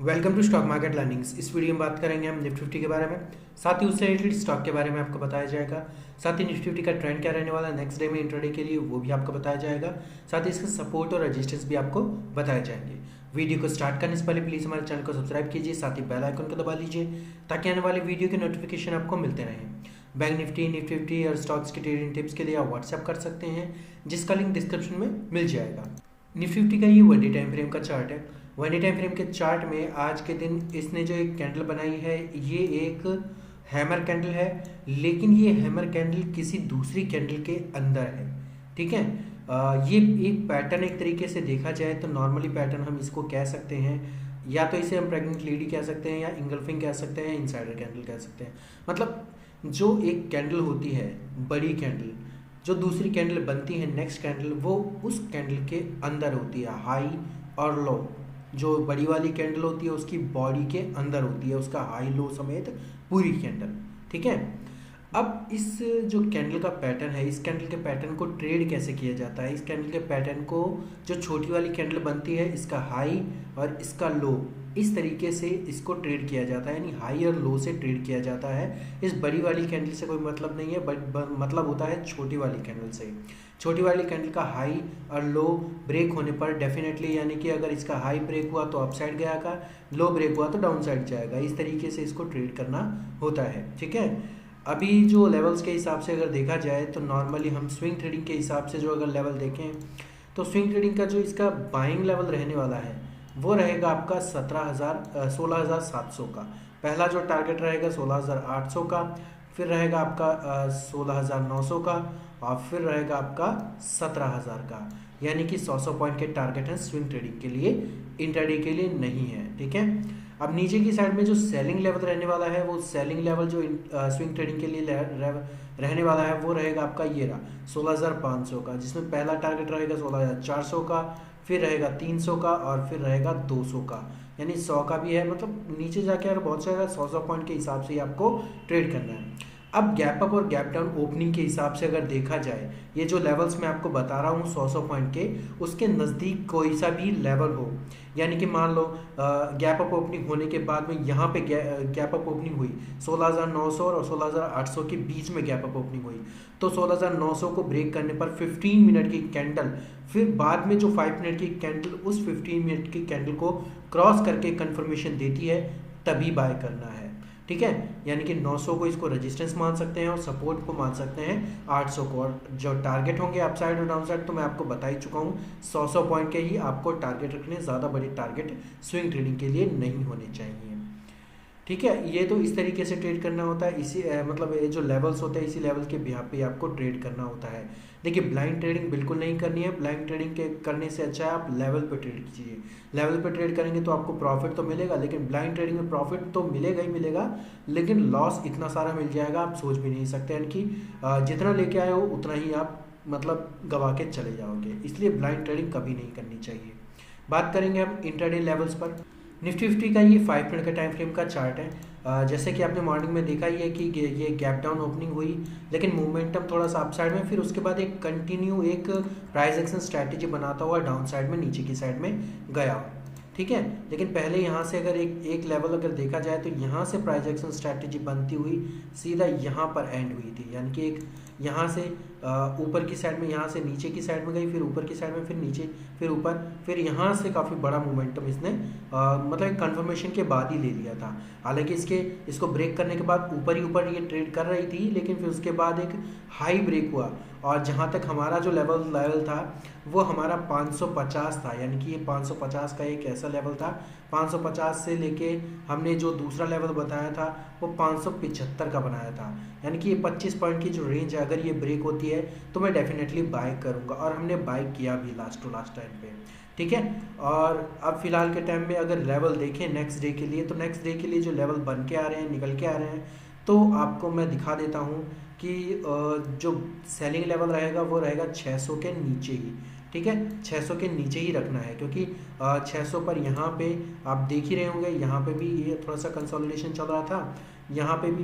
Welcome to stock market learnings. इस video में बात करेंगे हम निफ्टी 50 के बारे में, साथ ही उससे रिलेटेड स्टॉक के बारे में आपको बताया जाएगा। साथ ही निफ्टी 50 का ट्रेंड क्या रहने वाला है नेक्स्ट डे में इंट्राडे के लिए, वो भी आपको बताया जाएगा। साथ ही इसका सपोर्ट और रेजिस्टेंस भी आपको बताए जाएंगे। वीडियो को स्टार्ट करने से पहले प्लीज़ हमारे चैनल को सब्सक्राइब कीजिए, साथ ही बेल आइकन को दबा लीजिए ताकि आने वाले वीडियो के नोटिफिकेशन आपको मिलते रहें। बैंक निफ्टी, निफ्टी 50 और स्टॉक्स की ट्रेडिंग टिप्स के लिए आप व्हाट्सएप कर सकते हैं, जिसका लिंक डिस्क्रिप्शन में मिल जाएगा। निफ्टी 50 का ये वन डे टाइम फ्रेम का चार्ट है। वन डे टाइम फ्रेम के चार्ट में आज के दिन इसने जो एक कैंडल बनाई है, ये एक हैमर कैंडल है, लेकिन ये हैमर कैंडल किसी दूसरी कैंडल के अंदर है। ठीक है, ये एक पैटर्न एक तरीके से देखा जाए तो नॉर्मली पैटर्न हम इसको कह सकते हैं, या तो इसे हम प्रेग्नेंट लेडी कह सकते हैं, या इंगल्फिंग कह सकते हैं, इनसाइडर कैंडल कह सकते हैं। मतलब जो एक कैंडल होती है, बड़ी कैंडल, जो दूसरी कैंडल बनती है नेक्स्ट कैंडल, वो उस कैंडल के अंदर होती है। हाई और लो, जो बड़ी वाली कैंडल होती है उसकी बॉडी के अंदर होती है, उसका हाई लो समेत पूरी कैंडल। ठीक है, अब इस जो कैंडल का पैटर्न है, इस कैंडल के पैटर्न को ट्रेड कैसे किया जाता है। इस कैंडल के पैटर्न को, जो छोटी वाली कैंडल बनती है, इसका हाई और इसका लो, इस तरीके से इसको ट्रेड किया जाता है, यानी हाई और लो से ट्रेड किया जाता है। इस बड़ी वाली कैंडल से कोई मतलब नहीं है, बट मतलब होता है छोटी वाली कैंडल से। छोटी वाली कैंडल का हाई और लो ब्रेक होने पर डेफिनेटली, यानी कि अगर इसका हाई ब्रेक हुआ तो अपसाइड गया का, लो ब्रेक हुआ तो डाउन साइड जाएगा। इस तरीके से इसको ट्रेड करना होता है। ठीक है, अभी जो लेवल्स के हिसाब से अगर देखा जाए तो नॉर्मली हम स्विंग ट्रेडिंग के हिसाब से जो अगर लेवल देखें तो स्विंग ट्रेडिंग का जो इसका बाइंग लेवल रहने वाला है वो रहेगा आपका 16,700 का। पहला जो टारगेट रहेगा 16,800 का, फिर रहेगा आपका 16,900 का, और फिर रहेगा आपका 17,000 का। यानी कि 100 पॉइंट के टारगेट हैं स्विंग ट्रेडिंग के लिए, इंट्राडे के लिए नहीं है। ठीक है, अब नीचे की साइड में जो सेलिंग लेवल रहने वाला है, वो सेलिंग लेवल जो स्विंग ट्रेडिंग के लिए रहने वाला है वो रहेगा आपका ये रहा 16,500 का, जिसमें पहला टारगेट रहेगा 16,400 का, फिर रहेगा 300 का, और फिर रहेगा 200 का, यानी 100 का भी है। मतलब नीचे जाके अगर बहुत सारा 100 पॉइंट के हिसाब से ही आपको ट्रेड करना है। अब गैप अप और गैप डाउन ओपनिंग के हिसाब से अगर देखा जाए, ये जो लेवल्स मैं आपको बता रहा हूँ 100 पॉइंट के, उसके नज़दीक कोई सा भी लेवल हो, यानी कि मान लो गैप अप ओपनिंग होने के बाद में यहाँ पे गैप अप ओपनिंग हुई 16,900 और 16,800 के बीच में गैप अप ओपनिंग हुई, तो 16,900 को ब्रेक करने पर 15 मिनट की कैंडल, फिर बाद में जो 5 मिनट की कैंडल उस 15 मिनट की कैंडल को क्रॉस करके कंफर्मेशन देती है, तभी बाय करना है। ठीक है, यानी कि 900 को इसको रेजिस्टेंस मान सकते हैं और सपोर्ट को मान सकते हैं 800 को, और जो टारगेट होंगे अपसाइड और डाउन साइड तो मैं आपको बता ही चुका हूँ। 100 पॉइंट के ही आपको टारगेट रखने, ज़्यादा बड़े टारगेट स्विंग ट्रेडिंग के लिए नहीं होने चाहिए। ठीक है, ये तो इस तरीके से ट्रेड करना होता है। इसी मतलब ये जो लेवल्स होते हैं, इसी लेवल के बिहाफ पे आपको ट्रेड करना होता है। देखिए, ब्लाइंड ट्रेडिंग बिल्कुल नहीं करनी है। ब्लाइंड ट्रेडिंग के करने से अच्छा है आप लेवल पे ट्रेड कीजिए। लेवल पे ट्रेड करेंगे तो आपको प्रॉफिट तो मिलेगा, लेकिन ब्लाइंड ट्रेडिंग में प्रॉफिट तो मिलेगा ही मिलेगा, लेकिन लॉस इतना सारा मिल जाएगा आप सोच भी नहीं सकते। यानी कि जितना लेके आए हो उतना ही आप मतलब गवा के चले जाओगे, इसलिए ब्लाइंड ट्रेडिंग कभी नहीं करनी चाहिए। बात करेंगे हम इंट्राडे लेवल्स पर। निफ्टी 50 का ये 5 मिनट का टाइम फ्रेम का चार्ट है। जैसे कि आपने मॉर्निंग में देखा ही है कि ये गैप डाउन ओपनिंग हुई, लेकिन मोमेंटम थोड़ा सा अप साइड में, फिर उसके बाद एक कंटिन्यू एक प्राइस एक्शन स्ट्रैटेजी बनाता हुआ डाउन साइड में, नीचे की साइड में गया। ठीक है, लेकिन पहले यहाँ से अगर एक लेवल अगर देखा जाए तो यहाँ से प्राइस एक्शन स्ट्रैटेजी बनती हुई सीधा यहाँ पर एंड हुई थी, यानी कि एक यहाँ से ऊपर की साइड में, यहाँ से नीचे की साइड में गई, फिर ऊपर की साइड में, फिर नीचे, फिर ऊपर, फिर यहाँ से काफ़ी बड़ा मोमेंटम इसने मतलब एक कन्फर्मेशन के बाद ही ले लिया था। हालांकि इसको ब्रेक करने के बाद ऊपर ही ऊपर ये ट्रेड कर रही थी, लेकिन फिर उसके बाद एक हाई ब्रेक हुआ, और जहाँ तक हमारा जो लेवल था वो हमारा 550 था, यानी कि ये 550 का एक ऐसा लेवल था। 550 से लेके हमने जो दूसरा लेवल बताया था वो 575 का बनाया था, यानी कि ये 25 पॉइंट की जो रेंज है, अगर ये ब्रेक होती है तो मैं डेफिनेटली बाय करूँगा, और हमने बाय किया भी लास्ट टू लास्ट टाइम पे। ठीक है, और अब फिलहाल के टाइम में अगर लेवल देखें नेक्स्ट डे के लिए, तो नेक्स्ट डे के लिए जो लेवल बन के आ रहे हैं, निकल के आ रहे हैं, तो आपको मैं दिखा देता हूँ कि जो सेलिंग लेवल रहेगा वो रहेगा 600 के नीचे ही। ठीक है, 600 के नीचे ही रखना है, क्योंकि 600 पर यहाँ पे आप देख ही रहे होंगे, यहाँ पे भी ये थोड़ा सा कंसोलिडेशन चल रहा था। यहाँ पे भी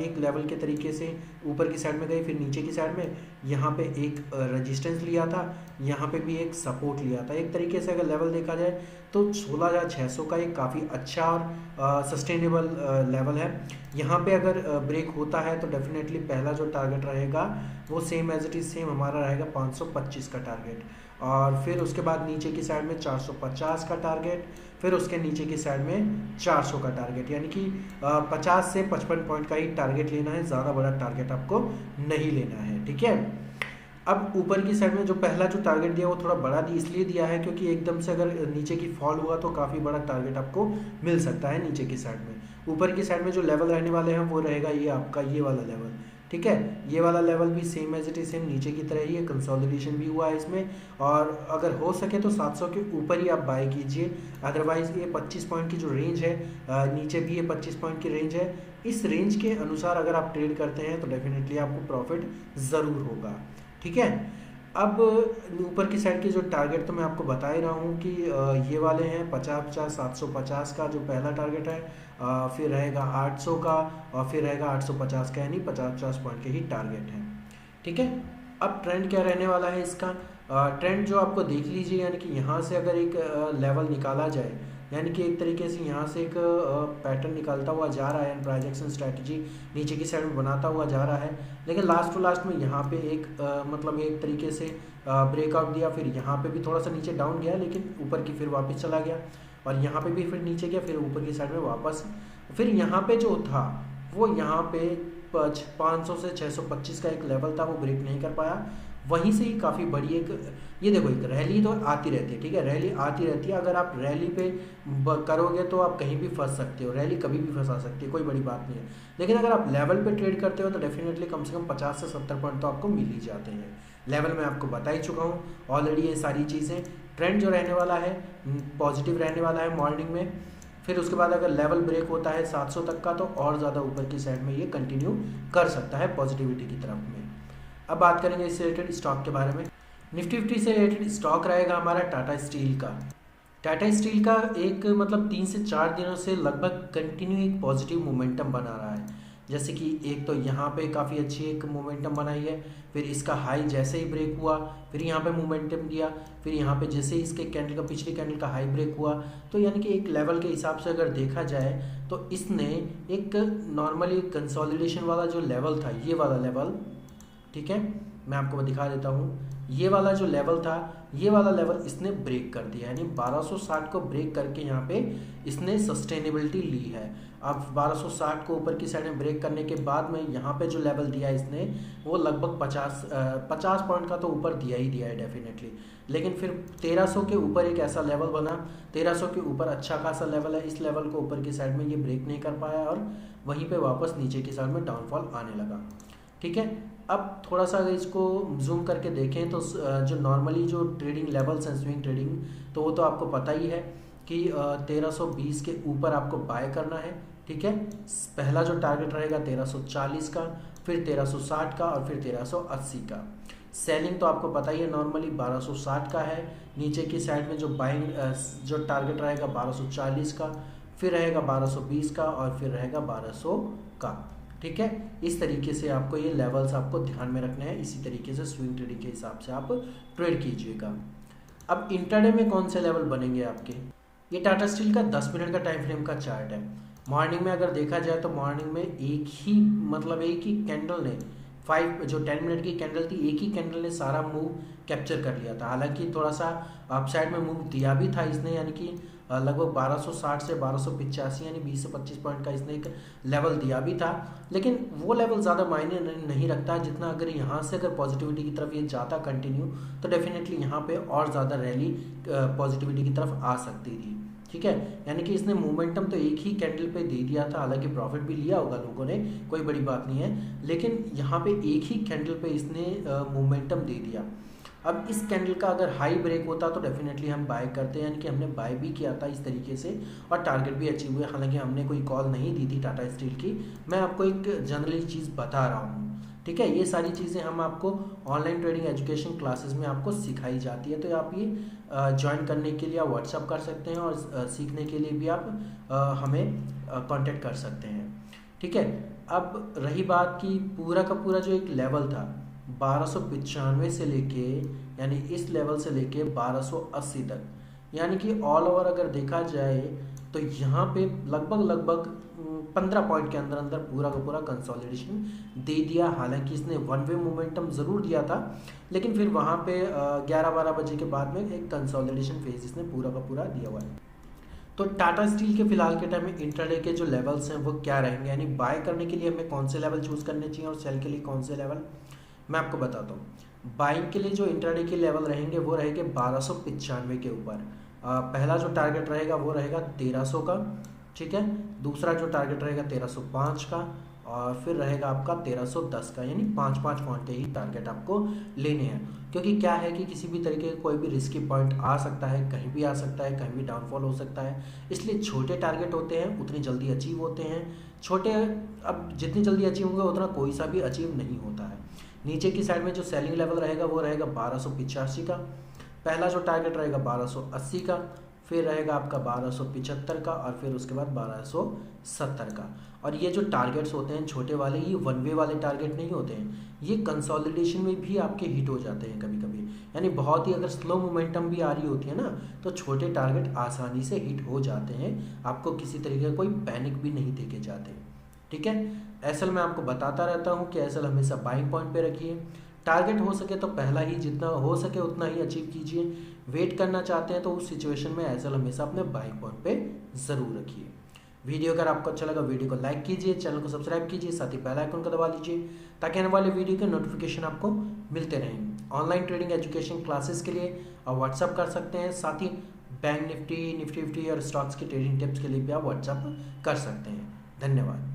एक लेवल के तरीके से ऊपर की साइड में गई, फिर नीचे की साइड में यहाँ पे एक रेजिस्टेंस लिया था, यहाँ पे भी एक सपोर्ट लिया था। एक तरीके से अगर लेवल देखा जाए तो 16,600 का एक काफ़ी अच्छा और सस्टेनेबल लेवल है। यहाँ पे अगर ब्रेक होता है तो डेफिनेटली पहला जो टारगेट रहेगा वो same as it is same हमारा रहेगा 525 का टारगेट, और फिर उसके बाद नीचे की साइड में 450 का टारगेट, फिर उसके नीचे की साइड में 400 का टारगेट। यानी कि 50 से 55 पॉइंट का ही टारगेट लेना है, ज़्यादा बड़ा टारगेट आपको नहीं लेना है, ठीक है। अब ऊपर की साइड में जो पहला जो टारगेट दिया वो थोड़ा बड़ा इसलिए दिया है क्योंकि एकदम से अगर नीचे की फॉल हुआ तो काफ़ी बड़ा टारगेट आपको मिल सकता है नीचे की साइड में। ऊपर की साइड में जो लेवल रहने वाले हैं वो रहेगा ये आपका ये वाला लेवल, ठीक है। ये वाला लेवल भी same as it is same नीचे की तरह ही है, कंसोलिडेशन भी हुआ है इसमें, और अगर हो सके तो 700 के ऊपर ही आप बाय कीजिए। अदरवाइज ये 25 पॉइंट की जो रेंज है, नीचे भी ये 25 पॉइंट की रेंज है, इस रेंज के अनुसार अगर आप ट्रेड करते हैं तो डेफिनेटली आपको प्रॉफिट ज़रूर होगा, ठीक है। अब ऊपर की साइड के जो टारगेट तो मैं आपको बता ही रहा हूँ कि ये वाले हैं 50-50 750 का जो पहला टारगेट है, फिर रहेगा 800 का, और फिर रहेगा 850 का, यानी 50-50 पॉइंट के ही टारगेट हैं, ठीक है। अब ट्रेंड क्या रहने वाला है इसका, ट्रेंड जो आपको देख लीजिए, यानी कि यहाँ से अगर एक लेवल निकाला जाए, यानी कि एक तरीके से यहाँ से एक पैटर्न निकलता हुआ जा रहा है, ट्रांजैक्शन स्ट्रैटेजी नीचे की साइड में बनाता हुआ जा रहा है, लेकिन लास्ट टू लास्ट में यहाँ पे एक मतलब एक तरीके से ब्रेकआउट दिया, फिर यहाँ पे भी थोड़ा सा नीचे डाउन गया, लेकिन ऊपर की फिर वापस चला गया, और यहाँ पे भी फिर नीचे गया, फिर ऊपर की साइड में वापस, फिर यहाँ पे जो था वो यहाँ पे 500 से 625 का एक लेवल था, वो ब्रेक नहीं कर पाया। वहीं से ही काफ़ी बड़ी एक, ये देखो एक रैली तो आती रहती है, ठीक है, रैली आती रहती है। अगर आप रैली पे करोगे तो आप कहीं भी फंस सकते हो, रैली कभी भी फंसा सकती है, कोई बड़ी बात नहीं है। लेकिन अगर आप लेवल पे ट्रेड करते हो तो डेफिनेटली कम से कम 50 से 70 पॉइंट तो आपको मिल ही जाते हैं। लेवल मैं आपको बता ही चुका हूँ ऑलरेडी ये सारी चीज़ें। ट्रेंड जो रहने वाला है पॉजिटिव रहने वाला है मॉर्निंग में, फिर उसके बाद अगर लेवल ब्रेक होता है 700 तक का तो और ज़्यादा ऊपर की साइड में ये कंटिन्यू कर सकता है पॉजिटिविटी की तरफ में। अब बात करेंगे इससे रिलेटेड स्टॉक के बारे में। निफ्टी 50 से रिलेटेड स्टॉक रहेगा हमारा टाटा स्टील का। टाटा स्टील का एक मतलब 3 से 4 दिनों से लगभग कंटिन्यू एक पॉजिटिव मोमेंटम बना रहा है। जैसे कि एक तो यहाँ पे काफ़ी अच्छी एक मोमेंटम बनाई है, फिर इसका हाई जैसे ही ब्रेक हुआ फिर यहाँ पे मोमेंटम दिया, फिर यहाँ पे जैसे ही इसके कैंडल का पिछली कैंडल का हाई ब्रेक हुआ, तो यानी कि एक लेवल के हिसाब से अगर देखा जाए तो इसने एक नॉर्मली कंसोलिडेशन वाला जो लेवल था, ये वाला लेवल, ठीक है, मैं आपको दिखा देता हूँ, ये वाला जो लेवल था ये वाला लेवल इसने ब्रेक कर दिया, यानी 1260 को ब्रेक करके यहाँ पे इसने सस्टेनेबिलिटी ली है। अब 1260 को ऊपर की साइड में ब्रेक करने के बाद में यहाँ पे जो लेवल दिया इसने वो लगभग 50 पॉइंट का तो ऊपर दिया ही दिया है डेफिनेटली। लेकिन फिर 1300 के ऊपर एक ऐसा लेवल बना, 1300 के ऊपर अच्छा खासा लेवल है, इस लेवल को ऊपर की साइड में ये ब्रेक नहीं कर पाया और वहीं पर वापस नीचे की साइड में डाउनफॉल आने लगा, ठीक है। अब थोड़ा सा अगर इसको जूम करके देखें तो जो नॉर्मली जो ट्रेडिंग लेवल्स हैं स्विंग ट्रेडिंग, तो वो तो आपको पता ही है कि 1320 के ऊपर आपको बाय करना है, ठीक है। पहला जो टारगेट रहेगा 1340 का, फिर 1360 का और फिर 1380 का। सेलिंग तो आपको पता ही है नॉर्मली 1260 का है। नीचे की साइड में जो बाइंग जो टारगेट रहेगा 1240 का, फिर रहेगा 1220 का और फिर रहेगा 1200 का, ठीक है। इस तरीके से आपको ये लेवल्स आपको ध्यान में रखने हैं, इसी तरीके से स्विंग ट्रेडिंग के हिसाब से आप ट्रेड कीजिएगा। अब इंट्राडे में कौन से लेवल बनेंगे आपके, ये टाटा स्टील का 10 मिनट का टाइम फ्रेम का चार्ट है। मॉर्निंग में अगर देखा जाए तो मॉर्निंग में एक ही कैंडल ने 10 मिनट की कैंडल थी, एक ही कैंडल ने सारा मूव कैप्चर कर लिया था। हालांकि थोड़ा सा अपसाइड में मूव दिया भी था इसने, यानी कि लगभग 1260 से 1285 यानी 20 से 25 पॉइंट का इसने एक लेवल दिया भी था, लेकिन वो लेवल ज़्यादा मायने नहीं रखता जितना अगर यहाँ से अगर पॉजिटिविटी की तरफ ये जाता कंटिन्यू तो डेफिनेटली यहाँ पे और ज़्यादा रैली पॉजिटिविटी की तरफ आ सकती थी, ठीक है। यानी कि इसने मोमेंटम तो एक ही कैंडल पे दे दिया था, हालांकि प्रॉफिट भी लिया होगा लोगों ने, कोई बड़ी बात नहीं है, लेकिन यहाँ पे एक ही कैंडल पे इसने मोमेंटम दे दिया। अब इस कैंडल का अगर हाई ब्रेक होता तो डेफिनेटली हम बाय करते हैं, यानी कि हमने बाय भी किया था इस तरीके से और टारगेट भी अचीव हुए। हालांकि हमने कोई कॉल नहीं दी थी टाटा स्टील की, मैं आपको एक जनरली चीज़ बता रहा हूँ, ठीक है, ये सारी चीज़ें हम आपको ऑनलाइन ट्रेडिंग एजुकेशन क्लासेस में आपको सिखाई जाती है। तो आप ये ज्वाइन करने के लिए आप व्हाट्सअप कर सकते हैं और सीखने के लिए भी आप हमें कांटेक्ट कर सकते हैं। ठीक है, अब रही बात कि पूरा का पूरा जो एक लेवल था 1295 से लेके, यानी इस लेवल से लेके 1280 तक, यानी कि ऑल ओवर अगर देखा जाए तो यहाँ पे लगभग 15 पॉइंट के अंदर अंदर पूरा का पूरा कंसोलिडेशन दे दिया। हालांकि इसने वन वे मोमेंटम ज़रूर दिया था, लेकिन फिर वहाँ पे 11-12 बजे के बाद में एक कंसोलिडेशन फेज इसने पूरा का पूरा दिया हुआ है। तो टाटा स्टील के फिलहाल के टाइम में इंट्राडे के जो लेवल्स हैं वो क्या रहेंगे, यानी बाय करने के लिए हमें कौन से लेवल चूज़ करने चाहिए और सेल के लिए कौन से लेवल, मैं आपको बताता हूँ। बाइंग के लिए जो इंट्राडे के लेवल रहेंगे वो रहेंगे 1295 के ऊपर। पहला जो टारगेट रहेगा वो रहेगा 1300 का, ठीक है। दूसरा जो टारगेट रहेगा 1305 का, और फिर रहेगा आपका 1310 का, यानी 5-5 पॉइंट के ही टारगेट आपको लेने हैं। क्योंकि क्या है कि किसी भी तरीके का कोई भी रिस्की पॉइंट आ सकता है, कहीं भी आ सकता है, कहीं भी डाउनफॉल हो सकता है, इसलिए छोटे टारगेट होते हैं उतनी जल्दी अचीव होते हैं। छोटे अब जितनी जल्दी अचीव होंगे उतना कोई सा भी अचीव नहीं होता है। नीचे की साइड में जो सेलिंग लेवल रहेगा वो रहेगा 1285 का, पहला जो टारगेट रहेगा 1280 का, फिर रहेगा आपका 1275 का, और फिर उसके बाद 1270 का। और ये जो टारगेट्स होते हैं छोटे वाले, ये वन वे वाले टारगेट नहीं होते हैं, ये कंसोलिडेशन में भी आपके हिट हो जाते हैं कभी कभी। यानी बहुत ही अगर स्लो मोमेंटम भी आ रही होती है ना, तो छोटे टारगेट आसानी से हिट हो जाते हैं, आपको किसी तरीके का कोई पैनिक भी नहीं देके जाते। ठीक है, एसएल मैं आपको बताता रहता हूँ कि एसएल हमेशा बाइंग पॉइंट पे रखिए। टारगेट हो सके तो पहला ही जितना हो सके उतना ही अचीव कीजिए। वेट करना चाहते हैं तो उस सिचुएशन में एसएल हमेशा अपने बाइंग पॉइंट पे ज़रूर रखिए। वीडियो अगर आपको अच्छा लगा वीडियो को लाइक कीजिए, चैनल को सब्सक्राइब कीजिए, साथ ही बेल आइकन को दबा लीजिए ताकि आने वाले वीडियो के नोटिफिकेशन आपको मिलते रहें। ऑनलाइन ट्रेडिंग एजुकेशन क्लासेस के लिए आप व्हाट्सअप कर सकते हैं, साथ ही बैंक निफ्टी और स्टॉक्स की ट्रेडिंग टिप्स के लिए भी आप व्हाट्सअप कर सकते हैं। धन्यवाद।